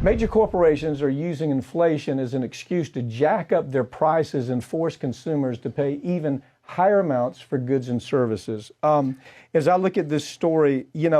Major corporations are using inflation as an excuse to jack up their prices and force consumers to pay even higher amounts for goods and services. As I look at this story, you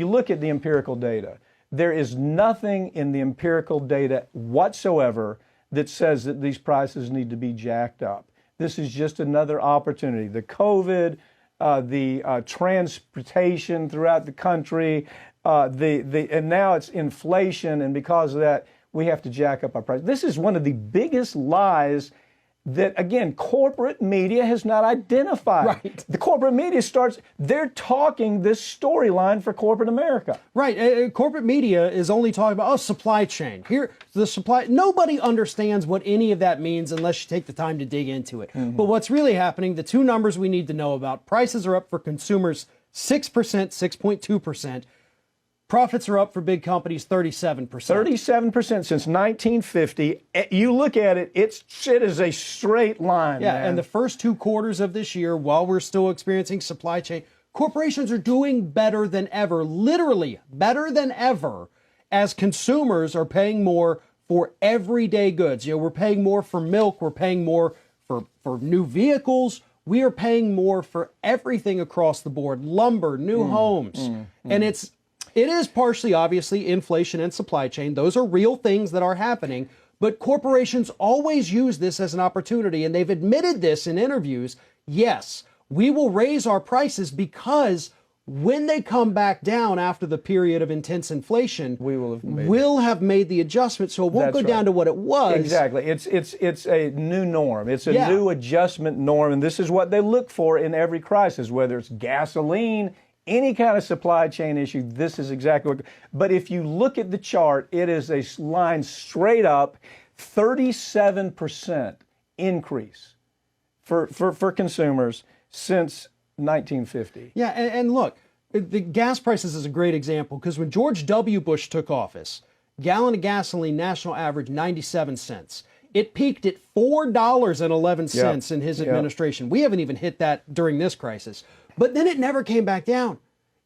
look at the empirical data. There is nothing in the empirical data whatsoever that says that these prices need to be jacked up. This is just another opportunity. The COVID, the transportation throughout the country, and now it's inflation, and because of that, we have to jack up our prices. This is one of the biggest lies that, again, corporate media has not identified. Right. The corporate media they're talking this storyline for corporate America. Right. Corporate media is only talking about, supply chain. Nobody understands what any of that means unless you take the time to dig into it. Mm-hmm. But what's really happening, the two numbers we need to know about, prices are up for consumers 6%, 6.2%. Profits are up for big companies 37%. 37% since 1950. You look at it, it is a straight line. Yeah, man. and the first 2 quarters of this year, while we're still experiencing supply chain, corporations are doing better than ever, literally better than ever, as consumers are paying more for everyday goods. We're paying more for milk, we're paying more for new vehicles, we are paying more for everything across the board, lumber, new homes, and it is partially, obviously, inflation and supply chain. Those are real things that are happening. But corporations always use this as an opportunity, and they've admitted this in interviews. Yes, we will raise our prices because when they come back down after the period of intense inflation, we'll have made the adjustment so it won't go down to what it was. Exactly. It's a new norm. It's a new adjustment norm, and this is what they look for in every crisis, whether it's gasoline, any kind of supply chain issue. This is exactly what. But if you look at the chart, it is a line straight up, 37% increase for consumers since 1950. Yeah, and look, the gas prices is a great example because when George W. Bush took office, gallon of gasoline national average 97 cents. It peaked at $4.11 in his administration. We haven't even hit that during this crisis. But then it never came back down.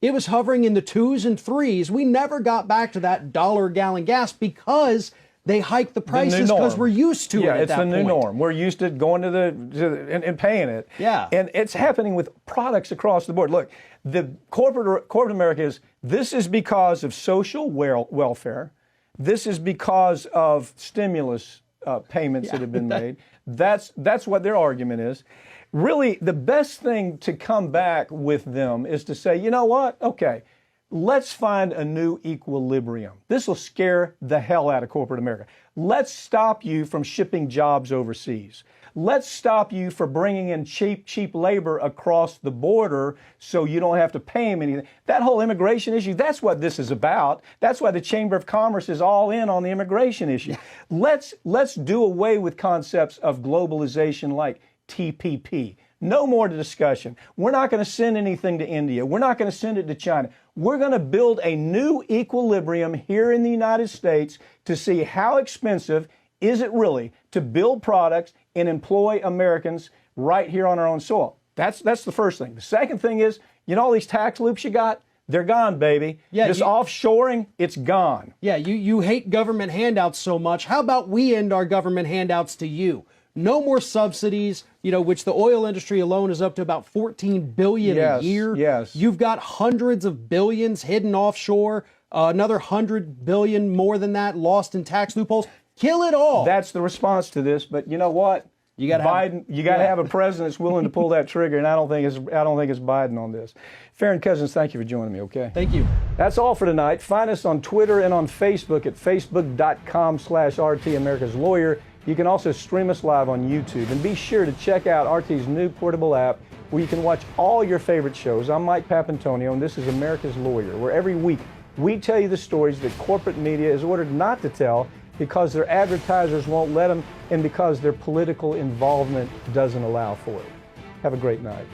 It was hovering in the 2s and 3s. We never got back to that $1 gallon gas because they hiked the prices because we're used to it at that point. Yeah, it's the new norm. We're used to going and paying it. Yeah. And it's happening with products across the board. Look, the corporate America this is because of social welfare. This is because of stimulus payments that have been made. That's what their argument is. Really, the best thing to come back with them is to say, you know what? Okay, let's find a new equilibrium. This will scare the hell out of corporate America. Let's stop you from shipping jobs overseas. Let's stop you for bringing in cheap labor across the border so you don't have to pay them anything. That whole immigration issue, that's what this is about. That's why the Chamber of Commerce is all in on the immigration issue. Let's do away with concepts of globalization like TPP. No more discussion. We're not going to send anything to India. We're not going to send it to China. We're going to build a new equilibrium here in the United States to see how expensive is it really to build products and employ Americans right here on our own soil. That's the first thing. The second thing is, all these tax loops you got, they're gone, baby. Yeah, this offshoring, it's gone. Yeah, you hate government handouts so much. How about we end our government handouts to you? No more subsidies, which the oil industry alone is up to about $14 billion a year. Yes. You've got hundreds of billions hidden offshore, another $100 billion more than that lost in tax loopholes. Kill it all. That's the response to this. But you know what? You got to have a president that's willing to pull that trigger, and I don't think it's Biden on this. Farron Cousins, thank you for joining me. Okay. Thank you. That's all for tonight. Find us on Twitter and on Facebook at facebook.com/RT America's Lawyer. You can also stream us live on YouTube. And be sure to check out RT's new portable app where you can watch all your favorite shows. I'm Mike Papantonio, and this is America's Lawyer, where every week we tell you the stories that corporate media is ordered not to tell because their advertisers won't let them and because their political involvement doesn't allow for it. Have a great night.